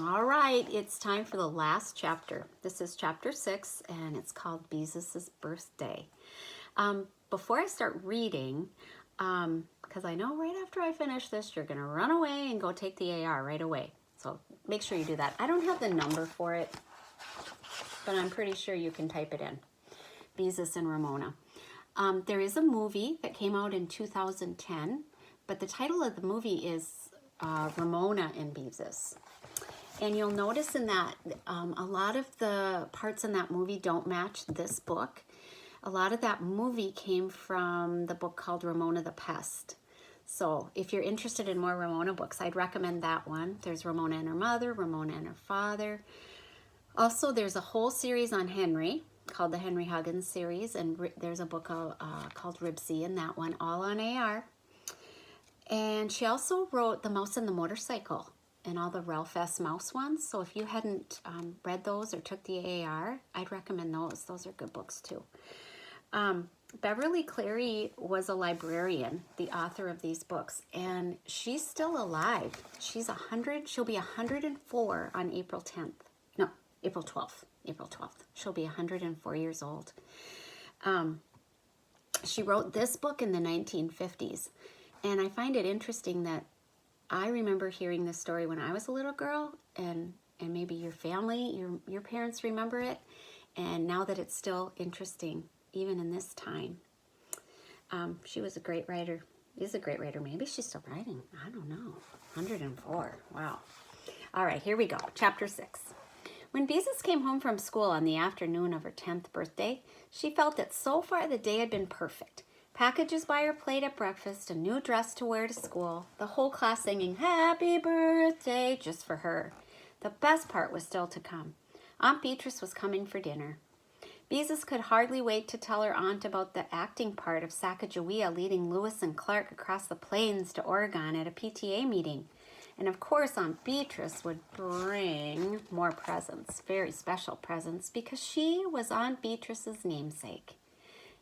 All right, it's time for the last chapter. This is chapter 6, and it's called Beezus' Birthday. Before I start reading, because I know right after I finish this, you're going to run away and go take the AR right away. So make sure you do that. I don't have the number for it, but I'm pretty sure you can type it in. Beezus and Ramona. There is a movie that came out in 2010, but the title of the movie is Ramona and Beezus. And you'll notice in that a lot of the parts in that movie don't match this book. A lot of that movie came from the book called Ramona the Pest. So if you're interested in more Ramona books, I'd recommend that one. There's Ramona and her mother, Ramona and her father. Also, there's a whole series on Henry called the Henry Huggins series, and there's a book called Ribsy in that one, all on AR. And she also wrote The Mouse and the Motorcycle and all the Ralph S. Mouse ones. So if you hadn't read those or took the AR, I'd recommend those. Those are good books too. Beverly Cleary was a librarian, the author of these books, and she's still alive. She's 100. She'll be 104 on April 10th. No, April 12th. April 12th. She'll be 104 years old. She wrote this book in the 1950s, and I find it interesting that I remember hearing this story when I was a little girl, and maybe your family, your parents remember it, and now that it's still interesting, even in this time. She was a great writer. Is a great writer. Maybe she's still writing. I don't know. 104. Wow. All right, here we go. Chapter 6. When Beezus came home from school on the afternoon of her 10th birthday, she felt that so far the day had been perfect. Packages by her plate at breakfast, a new dress to wear to school, the whole class singing happy birthday just for her. The best part was still to come. Aunt Beatrice was coming for dinner. Beezus could hardly wait to tell her aunt about the acting part of Sacagawea leading Lewis and Clark across the plains to Oregon at a PTA meeting. And of course, Aunt Beatrice would bring more presents, very special presents, because she was Aunt Beatrice's namesake.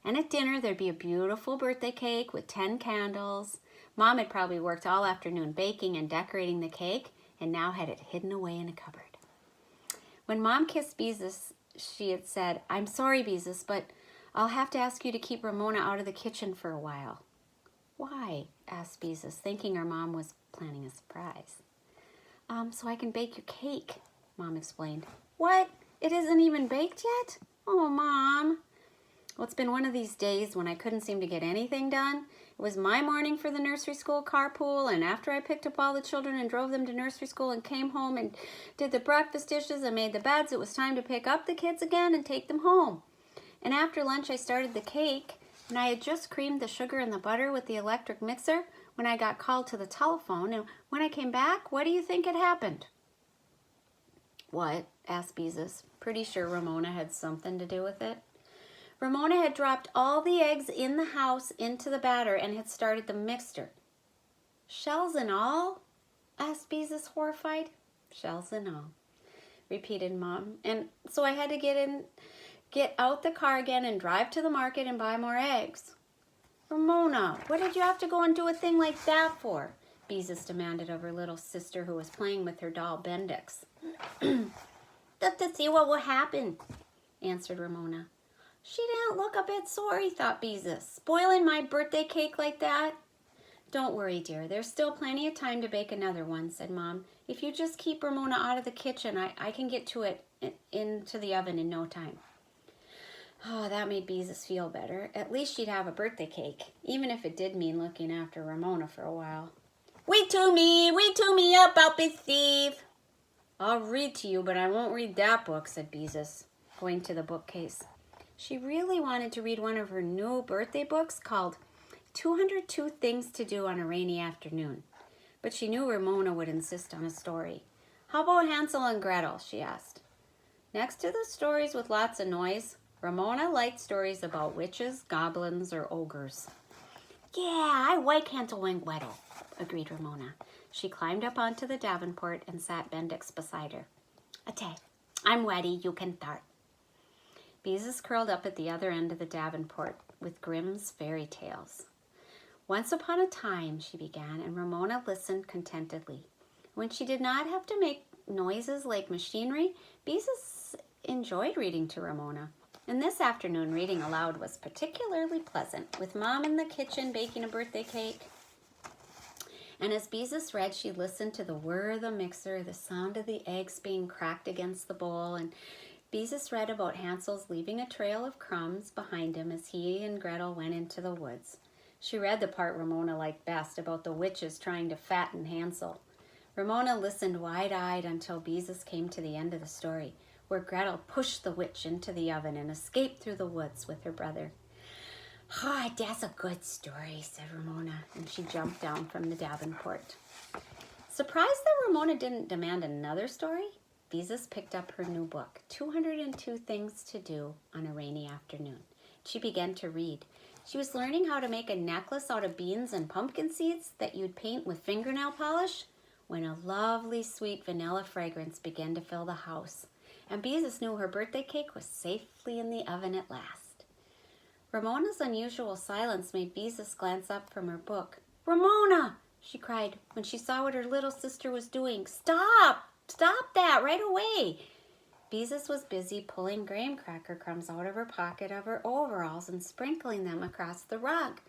And at dinner, there'd be a beautiful birthday cake with 10 candles. Mom had probably worked all afternoon baking and decorating the cake, and now had it hidden away in a cupboard. When Mom kissed Beezus, she had said, "I'm sorry, Beezus, but I'll have to ask you to keep Ramona out of the kitchen for a while." "Why?" asked Beezus, thinking her mom was planning a surprise. So I can bake your cake," Mom explained. "What? It isn't even baked yet? Oh, Mom." "Well, it's been one of these days when I couldn't seem to get anything done. It was my morning for the nursery school carpool, and after I picked up all the children and drove them to nursery school and came home and did the breakfast dishes and made the beds, it was time to pick up the kids again and take them home. And after lunch, I started the cake, and I had just creamed the sugar and the butter with the electric mixer when I got called to the telephone, and when I came back, what do you think had happened?" "What?" asked Beezus. Pretty sure Ramona had something to do with it. "Ramona had dropped all the eggs in the house into the batter and had started the mixture." "Shells and all?" asked Beezus, horrified. "Shells and all," repeated Mom. "And so I had to get out the car again and drive to the market and buy more eggs." "Ramona, what did you have to go and do a thing like that for?" Beezus demanded of her little sister, who was playing with her doll Bendix. "Just to see what would happen," answered Ramona. "She didn't look a bit sorry," thought Beezus. "Spoiling my birthday cake like that?" "Don't worry, dear. There's still plenty of time to bake another one," said Mom. "If you just keep Ramona out of the kitchen, I can get to it into the oven in no time." Oh, that made Beezus feel better. At least she'd have a birthday cake, even if it did mean looking after Ramona for a while. Wait to me about this, Steve." "I'll read to you, but I won't read that book," said Beezus, going to the bookcase. She really wanted to read one of her new birthday books called 202 Things to Do on a Rainy Afternoon. But she knew Ramona would insist on a story. "How about Hansel and Gretel?" she asked. Next to the stories with lots of noise, Ramona liked stories about witches, goblins, or ogres. "Yeah, I like Hansel and Gretel," agreed Ramona. She climbed up onto the davenport and sat Bendix beside her. "Okay, I'm ready. You can start." Beezus curled up at the other end of the davenport with Grimm's fairy tales. "Once upon a time," she began, and Ramona listened contentedly. When she did not have to make noises like machinery, Beezus enjoyed reading to Ramona. And this afternoon, reading aloud was particularly pleasant, with Mom in the kitchen baking a birthday cake. And as Beezus read, she listened to the whir of the mixer, the sound of the eggs being cracked against the bowl, and Beezus read about Hansel's leaving a trail of crumbs behind him as he and Gretel went into the woods. She read the part Ramona liked best about the witches trying to fatten Hansel. Ramona listened wide-eyed until Beezus came to the end of the story, where Gretel pushed the witch into the oven and escaped through the woods with her brother. "Ah, that's a good story," said Ramona, and she jumped down from the davenport. Surprised that Ramona didn't demand another story, Beezus picked up her new book, 202 Things to Do on a Rainy Afternoon. She began to read. She was learning how to make a necklace out of beans and pumpkin seeds that you'd paint with fingernail polish when a lovely sweet vanilla fragrance began to fill the house, and Beezus knew her birthday cake was safely in the oven at last. Ramona's unusual silence made Beezus glance up from her book. "Ramona!" she cried when she saw what her little sister was doing. "Stop! Stop that right away!" Beezus was busy pulling graham cracker crumbs out of her pocket of her overalls and sprinkling them across the rug.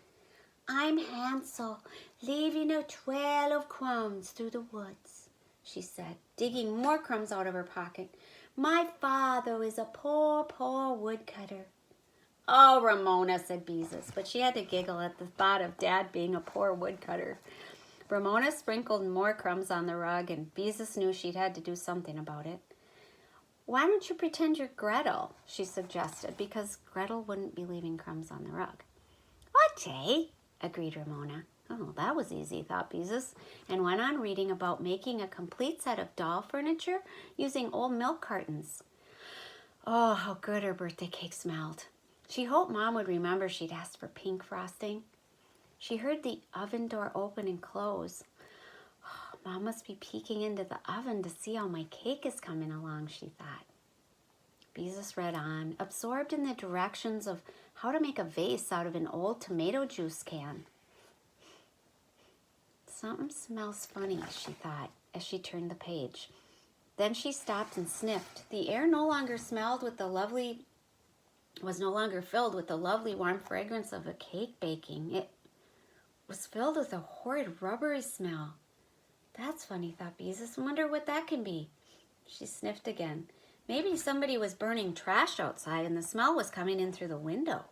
"I'm Hansel, leaving a trail of crumbs through the woods," she said, digging more crumbs out of her pocket. "My father is a poor, poor woodcutter." "Oh, Ramona," said Beezus, but she had to giggle at the thought of Dad being a poor woodcutter. Ramona sprinkled more crumbs on the rug, and Beezus knew she'd had to do something about it. "Why don't you pretend you're Gretel?" she suggested, because Gretel wouldn't be leaving crumbs on the rug. "Okay," agreed Ramona. Oh, that was easy, thought Beezus, and went on reading about making a complete set of doll furniture using old milk cartons. Oh, how good her birthday cake smelled. She hoped Mom would remember she'd asked for pink frosting. She heard the oven door open and close. Oh, Mom must be peeking into the oven to see how my cake is coming along, she thought. Beezus read on, absorbed in the directions of how to make a vase out of an old tomato juice can. Something smells funny, she thought, as she turned the page. Then she stopped and sniffed. The air was no longer filled with the lovely warm fragrance of a cake baking. It was filled with a horrid rubbery smell. "That's funny," thought Beezus. "Wonder what that can be." She sniffed again. Maybe somebody was burning trash outside and the smell was coming in through the window.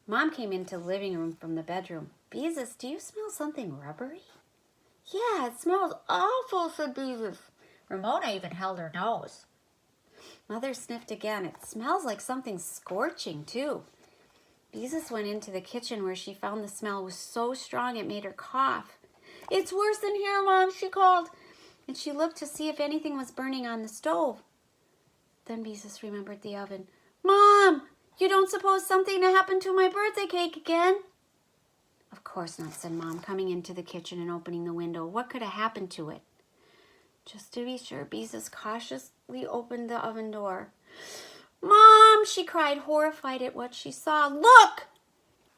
Mom came into the living room from the bedroom. "Beezus, do you smell something rubbery?" "Yeah, it smells awful," said Beezus. Ramona even held her nose. Mother sniffed again. "It smells like something scorching, too." Beezus went into the kitchen where she found the smell was so strong it made her cough. "It's worse in here, Mom," she called, and she looked to see if anything was burning on the stove. Then Beezus remembered the oven. "Mom, you don't suppose something happened to my birthday cake again?" "Of course not," said Mom, coming into the kitchen and opening the window. "What could have happened to it?" Just to be sure, Beezus cautiously opened the oven door. "Mom!" she cried, horrified at what she saw. "Look!"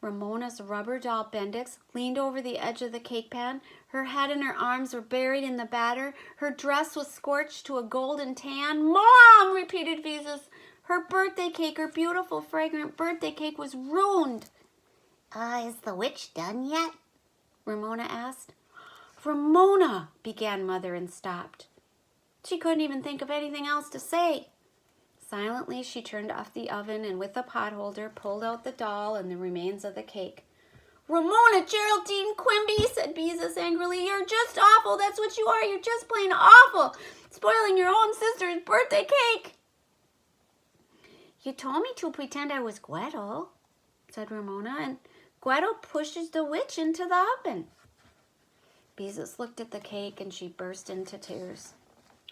Ramona's rubber doll Bendix leaned over the edge of the cake pan. Her head and her arms were buried in the batter. Her dress was scorched to a golden tan. "Mom!" repeated Beezus. Her birthday cake, her beautiful, fragrant birthday cake, was ruined. Is the witch done yet?" Ramona asked. "Ramona," began Mother and stopped. She couldn't even think of anything else to say. Silently, she turned off the oven and with a pot holder pulled out the doll and the remains of the cake. "Ramona Geraldine Quimby," said Beezus angrily, "you're just awful. That's what you are. You're just plain awful. Spoiling your own sister's birthday cake." "You told me to pretend I was Gretel," said Ramona, "and Gretel pushes the witch into the oven." Beezus looked at the cake and she burst into tears.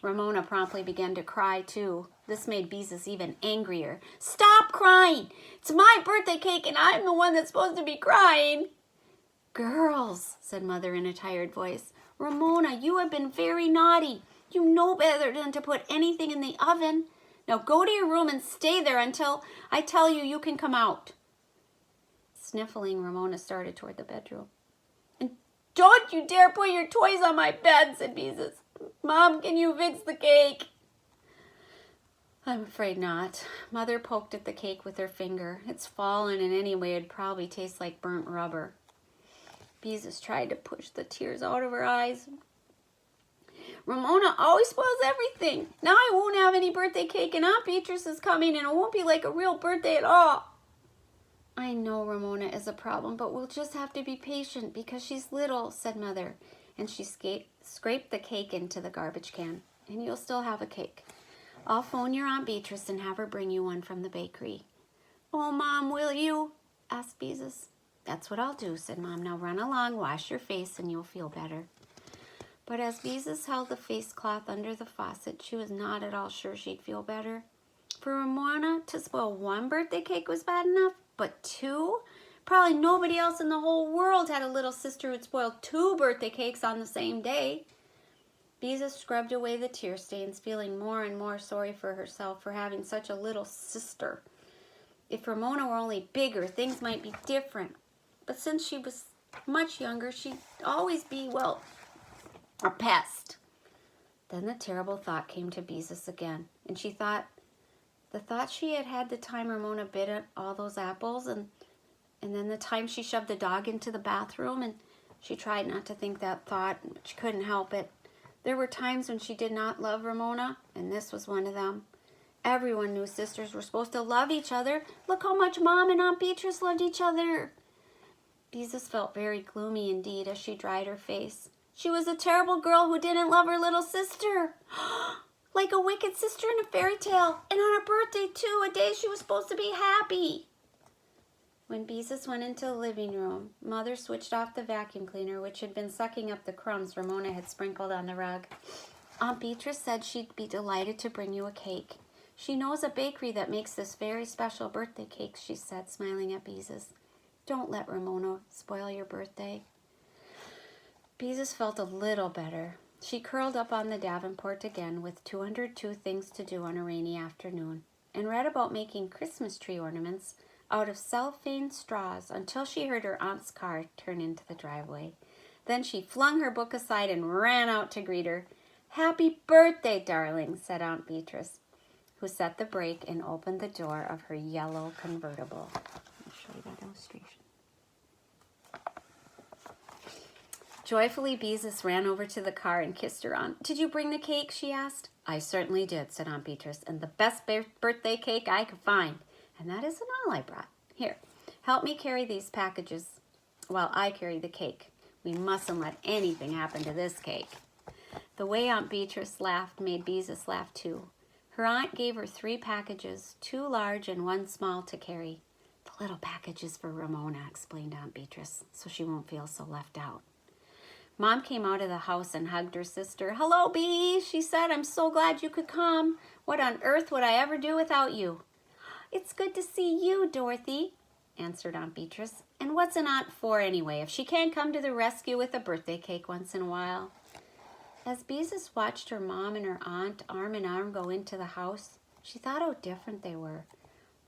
Ramona promptly began to cry too. This made Beezus even angrier. "Stop crying! It's my birthday cake and I'm the one that's supposed to be crying." "Girls," said Mother in a tired voice, "Ramona, you have been very naughty. You know better than to put anything in the oven. Now go to your room and stay there until I tell you you can come out." Sniffling, Ramona started toward the bedroom. "And don't you dare put your toys on my bed," said Beezus. Mom, can you fix the cake? I'm afraid not. Mother poked at the cake with her finger. It's fallen, and anyway, it'd probably taste like burnt rubber. Beezus tried to push the tears out of her eyes. Ramona always spoils everything. Now I won't have any birthday cake, and Aunt Beatrice is coming, and it won't be like a real birthday at all. I know Ramona is a problem, but we'll just have to be patient because she's little, said Mother. And she scraped the cake into the garbage can. And you'll still have a cake. I'll phone your Aunt Beatrice and have her bring you one from the bakery. Oh, Mom, will you? Asked Beezus. That's what I'll do, said Mom. Now run along, wash your face, and you'll feel better. But as Beezus held the face cloth under the faucet, she was not at all sure she'd feel better. For Ramona to spoil one birthday cake was bad enough, but two? Probably nobody else in the whole world had a little sister who'd spoiled 2 birthday cakes on the same day. Beezus scrubbed away the tear stains, feeling more and more sorry for herself for having such a little sister. If Ramona were only bigger, things might be different. But since she was much younger, she'd always be, well, a pest. Then the terrible thought came to Beezus again, and she thought, the thought she had had the time Ramona bit at all those apples, and then the time she shoved the dog into the bathroom, and she tried not to think that thought, but she couldn't help it. There were times when she did not love Ramona, and this was one of them. Everyone knew sisters were supposed to love each other. Look how much Mom and Aunt Beatrice loved each other. Beezus felt very gloomy indeed as she dried her face. She was a terrible girl who didn't love her little sister. Like a wicked sister in a fairy tale. And on her birthday, too, a day she was supposed to be happy. When Beezus went into the living room, Mother switched off the vacuum cleaner, which had been sucking up the crumbs Ramona had sprinkled on the rug. Aunt Beatrice said she'd be delighted to bring you a cake. She knows a bakery that makes this very special birthday cake, she said, smiling at Beezus. Don't let Ramona spoil your birthday. Beezus felt a little better. She curled up on the Davenport again with 202 things to do on a rainy afternoon and read about making Christmas tree ornaments out of cellophane straws until she heard her aunt's car turn into the driveway. Then she flung her book aside and ran out to greet her. Happy birthday, darling, said Aunt Beatrice, who set the brake and opened the door of her yellow convertible. I'll show you that illustration. Joyfully, Beezus ran over to the car and kissed her aunt. Did you bring the cake? She asked. I certainly did, said Aunt Beatrice, and the best birthday cake I could find. And that isn't all I brought. Here, help me carry these packages while I carry the cake. We mustn't let anything happen to this cake. The way Aunt Beatrice laughed made Beezus laugh too. Her aunt gave her 3 packages, 2 large and 1 small to carry. The little package is for Ramona, explained Aunt Beatrice, so she won't feel so left out. Mom came out of the house and hugged her sister. Hello, Bee, she said. I'm so glad you could come. What on earth would I ever do without you? It's good to see you, Dorothy, answered Aunt Beatrice. And what's an aunt for anyway, if she can't come to the rescue with a birthday cake once in a while? As Beezus watched her mom and her aunt arm in arm go into the house, she thought how different they were.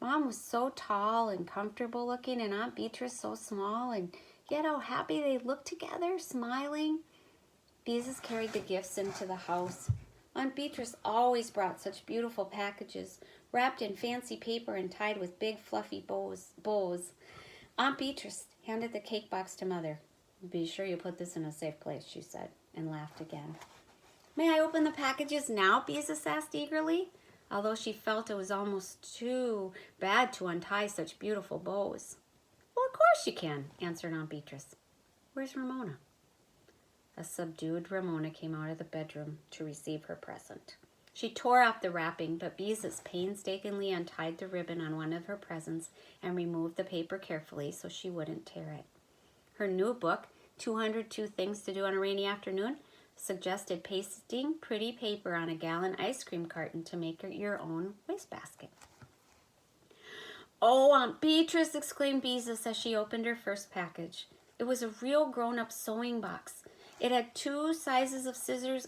Mom was so tall and comfortable looking, and Aunt Beatrice so small, and yet how happy they looked together, smiling. Beezus carried the gifts into the house. Aunt Beatrice always brought such beautiful packages, wrapped in fancy paper and tied with big fluffy bows. Aunt Beatrice handed the cake box to Mother. Be sure you put this in a safe place, she said, and laughed again. May I open the packages now? Beezus asked eagerly, although she felt it was almost too bad to untie such beautiful bows. Well, of course you can, answered Aunt Beatrice. Where's Ramona? A subdued Ramona came out of the bedroom to receive her present. She tore off the wrapping, but Beezus painstakingly untied the ribbon on one of her presents and removed the paper carefully so she wouldn't tear it. Her new book, 202 Things to Do on a Rainy Afternoon, suggested pasting pretty paper on a gallon ice cream carton to make your own wastebasket. Oh, Aunt Beatrice, exclaimed Beezus as she opened her first package. It was a real grown-up sewing box. It had 2 sizes of scissors,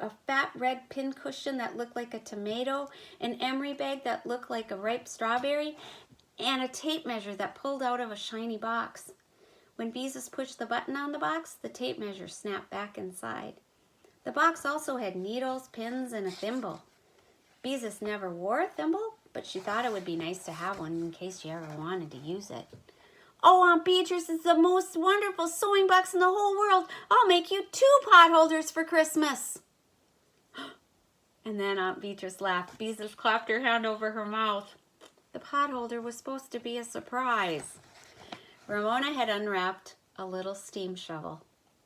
a fat red pin cushion that looked like a tomato, an emery bag that looked like a ripe strawberry, and a tape measure that pulled out of a shiny box. When Beezus pushed the button on the box, the tape measure snapped back inside. The box also had needles, pins, and a thimble. Beezus never wore a thimble, but she thought it would be nice to have one in case she ever wanted to use it. "Oh, Aunt Beatrice is the most wonderful sewing box in the whole world. I'll make you 2 pot holders for Christmas." And then Aunt Beatrice laughed. Beezus clapped her hand over her mouth. The pot holder was supposed to be a surprise. Ramona had unwrapped a little steam shovel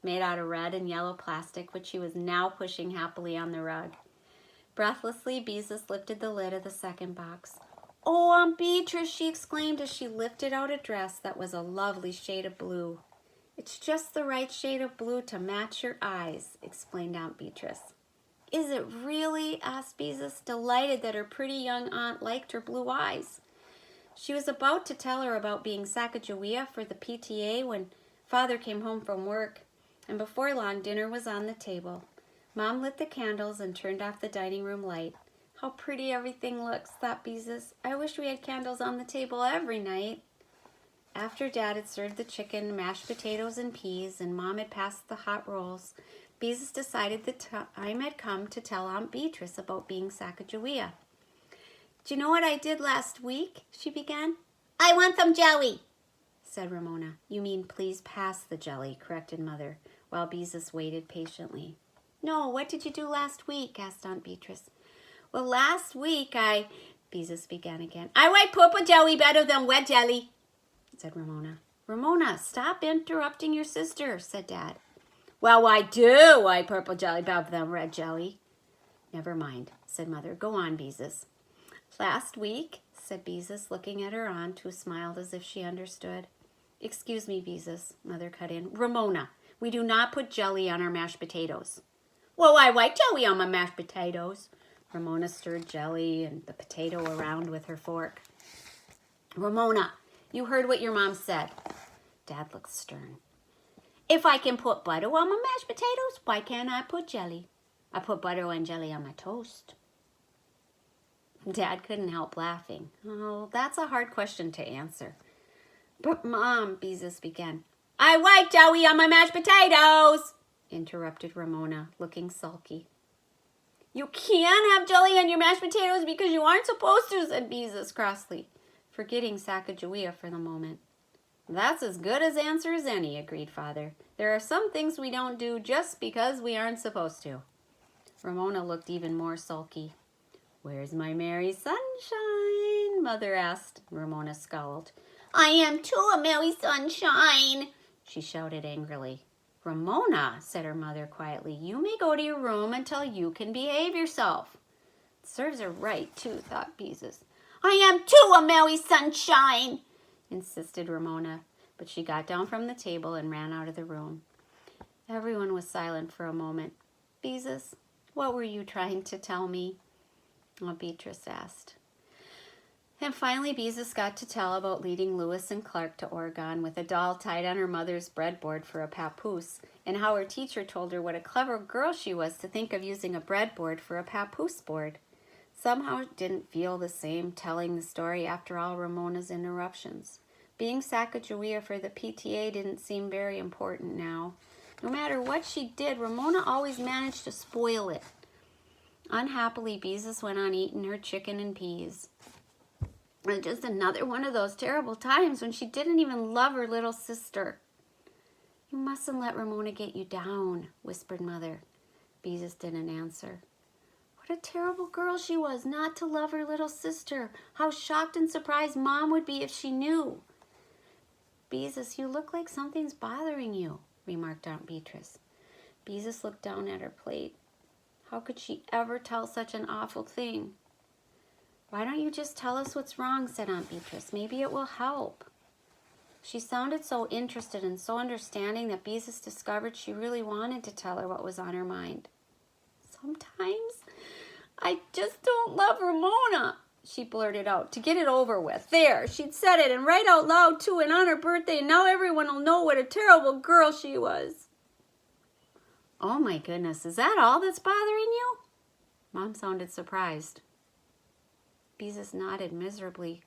made out of red and yellow plastic, which she was now pushing happily on the rug. Breathlessly, Beezus lifted the lid of the second box. "Oh, Aunt Beatrice," she exclaimed as she lifted out a dress that was a lovely shade of blue. "It's just the right shade of blue to match your eyes," explained Aunt Beatrice. "Is it really?" asked Beezus, delighted that her pretty young aunt liked her blue eyes. She was about to tell her about being Sacagawea for the PTA when Father came home from work, and before long dinner was on the table. Mom lit the candles and turned off the dining room light. "How pretty everything looks," thought Beezus. "I wish we had candles on the table every night." After Dad had served the chicken, mashed potatoes, and peas, and Mom had passed the hot rolls, Beezus decided the time had come to tell Aunt Beatrice about being Sacagawea. "Do you know what I did last week?" she began. "I want some jelly," said Ramona. "You mean please pass the jelly," corrected Mother, while Beezus waited patiently. "No, what did you do last week?" asked Aunt Beatrice. "Well, last week Beezus began again. "I like purple jelly better than red jelly," said Ramona. "Ramona, stop interrupting your sister," said Dad. "Well, I do like purple jelly better than red jelly." "Never mind," said Mother. "Go on, Beezus." "Last week," said Beezus, looking at her aunt, who smiled as if she understood. "Excuse me, Beezus," Mother cut in. "Ramona, we do not put jelly on our mashed potatoes." "Well, I like jelly on my mashed potatoes." Ramona stirred jelly and the potato around with her fork. "Ramona, you heard what your mom said." Dad looked stern. "If I can put butter on my mashed potatoes, why can't I put jelly? I put butter and jelly on my toast." Dad couldn't help laughing. "Oh, that's a hard question to answer." "But Mom," Beezus began. "I like jelly on my mashed potatoes," interrupted Ramona, looking sulky. "You can't have jelly on your mashed potatoes because you aren't supposed to," said Beezus crossly, forgetting Sacagawea for the moment. "That's as good an answer as any," agreed Father. "There are some things we don't do just because we aren't supposed to." Ramona looked even more sulky. "Where's my merry sunshine?" Mother asked. Ramona scowled. "I am too a merry sunshine," she shouted angrily. "Ramona," said her mother quietly, "you may go to your room until you can behave yourself." "It serves her right, too," thought Beezus. "I am too a merry sunshine," insisted Ramona, but she got down from the table and ran out of the room. Everyone was silent for a moment. "Beezus, what were you trying to tell me?" Aunt Beatrice asked. And finally Beezus got to tell about leading Lewis and Clark to Oregon with a doll tied on her mother's breadboard for a papoose, and how her teacher told her what a clever girl she was to think of using a breadboard for a papoose board. Somehow it didn't feel the same telling the story after all Ramona's interruptions. Being Sacagawea for the PTA didn't seem very important now. No matter what she did, Ramona always managed to spoil it. Unhappily, Beezus went on eating her chicken and peas. And just another one of those terrible times when she didn't even love her little sister. "You mustn't let Ramona get you down," whispered Mother. Beezus didn't answer. What a terrible girl she was not to love her little sister. How shocked and surprised Mom would be if she knew. "Beezus, you look like something's bothering you," remarked Aunt Beatrice. Beezus looked down at her plate. How could she ever tell such an awful thing? "Why don't you just tell us what's wrong?" said Aunt Beatrice. "Maybe it will help." She sounded so interested and so understanding that Beezus discovered she really wanted to tell her what was on her mind. "Sometimes I just don't love Ramona," she blurted out, to get it over with. There, she'd said it, and right out loud too, and on her birthday, and now everyone will know what a terrible girl she was. "Oh my goodness, is that all that's bothering you?" Mom sounded surprised. Beezus nodded miserably.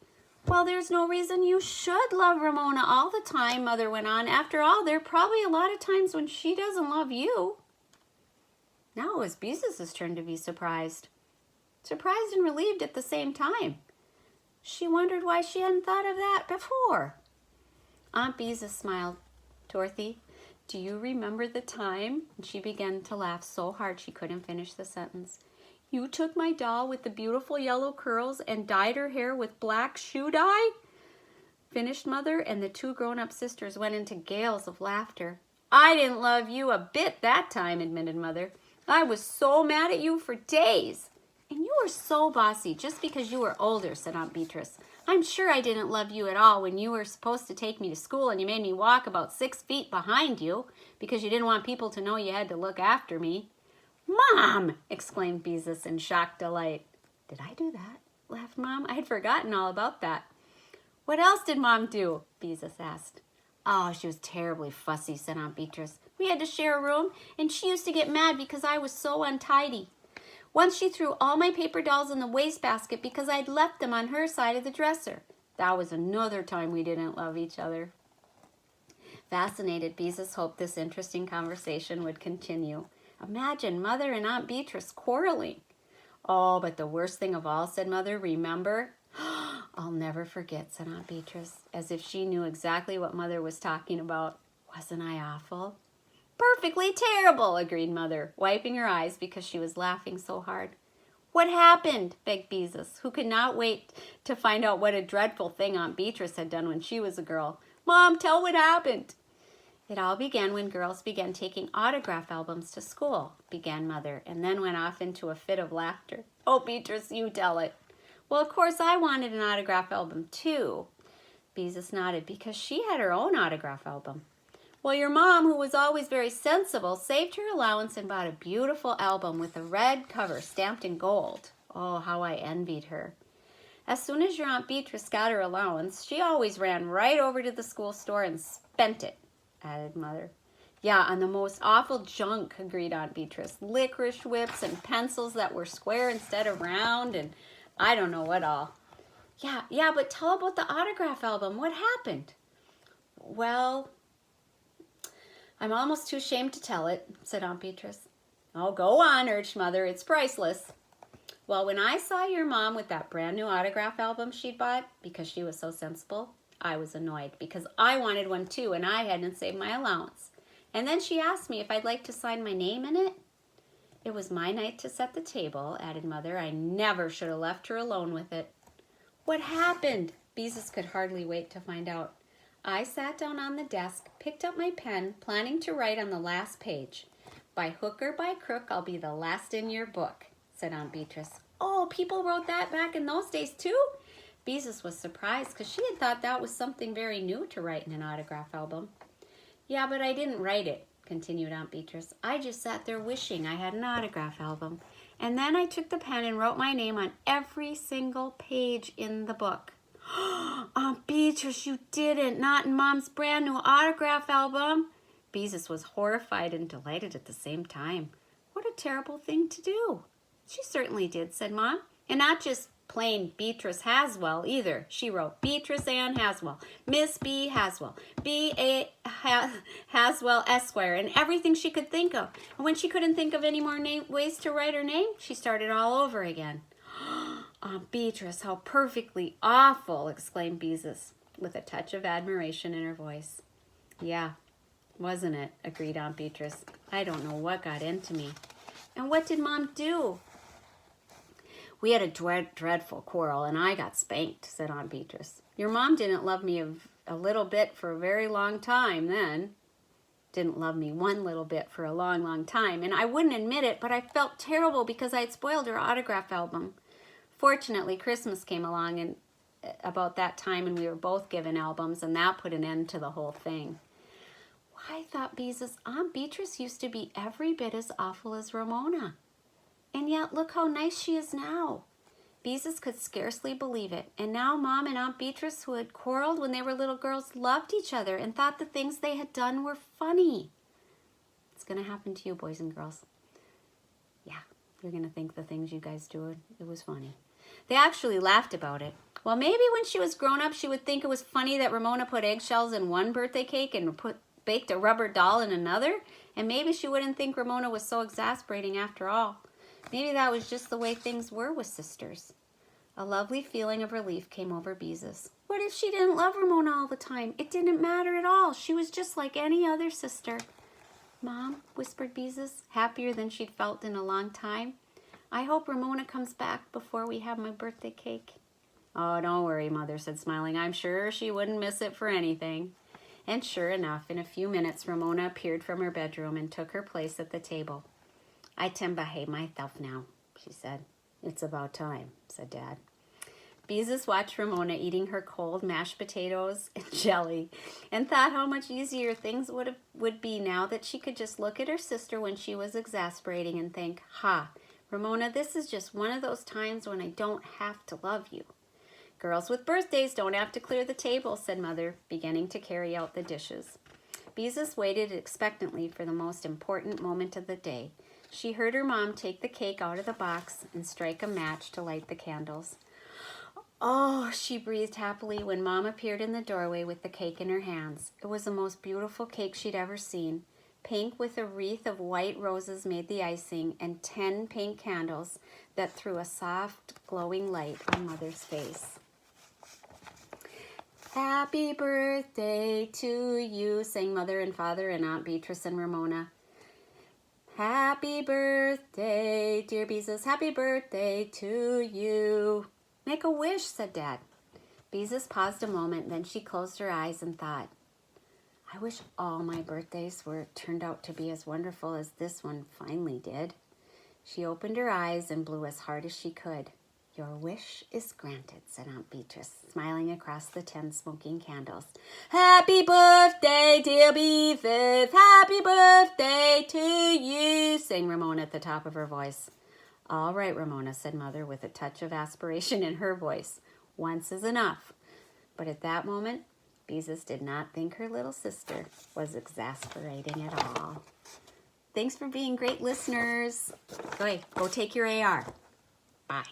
"Well, there's no reason you should love Ramona all the time," Mother went on. "After all, there are probably a lot of times when she doesn't love you." Now it was Beezus' turn to be surprised. Surprised and relieved at the same time. She wondered why she hadn't thought of that before. Aunt Beezus smiled. Dorothy, do you remember the time? And she began to laugh so hard she couldn't finish the sentence. You took my doll with the beautiful yellow curls and dyed her hair with black shoe dye? Finished Mother, and the two grown-up sisters went into gales of laughter. I didn't love you a bit that time, admitted Mother. I was so mad at you for days. And you were so bossy just because you were older, said Aunt Beatrice. I'm sure I didn't love you at all when you were supposed to take me to school and you made me walk about 6 feet behind you because you didn't want people to know you had to look after me. Mom! Exclaimed Beezus in shocked delight. Did I do that? Laughed Mom. I had forgotten all about that. What else did Mom do? Beezus asked. Oh, she was terribly fussy, said Aunt Beatrice. We had to share a room, and she used to get mad because I was so untidy. Once she threw all my paper dolls in the wastebasket because I'd left them on her side of the dresser. That was another time we didn't love each other. Fascinated, Beezus hoped this interesting conversation would continue. Imagine Mother and Aunt Beatrice quarreling. Oh, but the worst thing of all, said Mother, remember? I'll never forget, said Aunt Beatrice, as if she knew exactly what Mother was talking about. Wasn't I awful? Perfectly terrible, agreed Mother, wiping her eyes because she was laughing so hard. What happened? Begged Beezus, who could not wait to find out what a dreadful thing Aunt Beatrice had done when she was a girl. Mom, tell what happened. It all began when girls began taking autograph albums to school, began Mother, and then went off into a fit of laughter. Oh, Beatrice, you tell it. Well, of course I wanted an autograph album too. Beezus nodded because she had her own autograph album. Well, your mom, who was always very sensible, saved her allowance and bought a beautiful album with a red cover stamped in gold. Oh, how I envied her. As soon as your Aunt Beatrice got her allowance, she always ran right over to the school store and spent it, added Mother. Yeah, on the most awful junk, agreed Aunt Beatrice. Licorice whips and pencils that were square instead of round and I don't know what all. Yeah, but tell about the autograph album. What happened? Well, I'm almost too ashamed to tell it, said Aunt Beatrice. Oh, go on, urged Mother. It's priceless. Well, when I saw your mom with that brand new autograph album she'd bought, because she was so sensible, I was annoyed because I wanted one too and I hadn't saved my allowance. And then she asked me if I'd like to sign my name in it. It was my night to set the table, added Mother. I never should have left her alone with it. What happened? Beezus could hardly wait to find out. I sat down on the desk, picked up my pen, planning to write on the last page. By hook or by crook, I'll be the last in your book, said Aunt Beatrice. Oh, people wrote that back in those days too? Beezus was surprised because she had thought that was something very new to write in an autograph album. Yeah, but I didn't write it, continued Aunt Beatrice. I just sat there wishing I had an autograph album. And then I took the pen and wrote my name on every single page in the book. Aunt Beatrice, you didn't. Not in Mom's brand new autograph album. Beezus was horrified and delighted at the same time. What a terrible thing to do. She certainly did, said Mom. And not just plain Beatrice Haswell either. She wrote Beatrice Ann Haswell, Miss B. Haswell, B.A. Haswell Esquire, and everything she could think of. And when she couldn't think of any more ways to write her name, she started all over again. Aunt Beatrice, how perfectly awful, exclaimed Beezus, with a touch of admiration in her voice. Yeah, wasn't it? Agreed Aunt Beatrice. I don't know what got into me. And what did Mom do? We had a dreadful quarrel, and I got spanked, said Aunt Beatrice. Your mom didn't love me a little bit for a very long time then. Didn't love me one little bit for a long, long time, and I wouldn't admit it, but I felt terrible because I'd spoiled her autograph album. Fortunately, Christmas came along and about that time, and we were both given albums, and that put an end to the whole thing. Why, thought Beezus, Aunt Beatrice used to be every bit as awful as Ramona. And yet, look how nice she is now. Beezus could scarcely believe it. And now Mom and Aunt Beatrice, who had quarreled when they were little girls, loved each other and thought the things they had done were funny. It's going to happen to you, boys and girls. Yeah, you're going to think the things you guys do, it was funny. They actually laughed about it. Well, maybe when she was grown up, she would think it was funny that Ramona put eggshells in one birthday cake and put baked a rubber doll in another, and maybe she wouldn't think Ramona was so exasperating after all. Maybe that was just the way things were with sisters. A lovely feeling of relief came over Beezus. What if she didn't love Ramona all the time? It didn't matter at all. She was just like any other sister. Mom, whispered Beezus, happier than she'd felt in a long time, I hope Ramona comes back before we have my birthday cake. Oh, don't worry, Mother said, smiling. I'm sure she wouldn't miss it for anything. And sure enough, in a few minutes, Ramona appeared from her bedroom and took her place at the table. I can behave myself now, she said. It's about time, said Dad. Beezus watched Ramona eating her cold mashed potatoes and jelly and thought how much easier things would be now that she could just look at her sister when she was exasperating and think, ha, Ramona, this is just one of those times when I don't have to love you. Girls with birthdays don't have to clear the table, said Mother, beginning to carry out the dishes. Beezus waited expectantly for the most important moment of the day. She heard her mom take the cake out of the box and strike a match to light the candles. Oh, she breathed happily when Mom appeared in the doorway with the cake in her hands. It was the most beautiful cake she'd ever seen. Pink with a wreath of white roses made the icing, and 10 pink candles that threw a soft, glowing light on Mother's face. Happy birthday to you, sang Mother and Father and Aunt Beatrice and Ramona. Happy birthday, dear Beezus, happy birthday to you. Make a wish, said Dad. Beezus paused a moment, then she closed her eyes and thought, I wish all my birthdays turned out to be as wonderful as this one finally did. She opened her eyes and blew as hard as she could. Your wish is granted, said Aunt Beatrice, smiling across the 10 smoking candles. Happy birthday, dear Beezus, happy birthday to you, sang Ramona at the top of her voice. All right, Ramona, said Mother with a touch of aspiration in her voice. Once is enough. But at that moment, Beezus did not think her little sister was exasperating at all. Thanks for being great listeners. Go take your AR. Bye.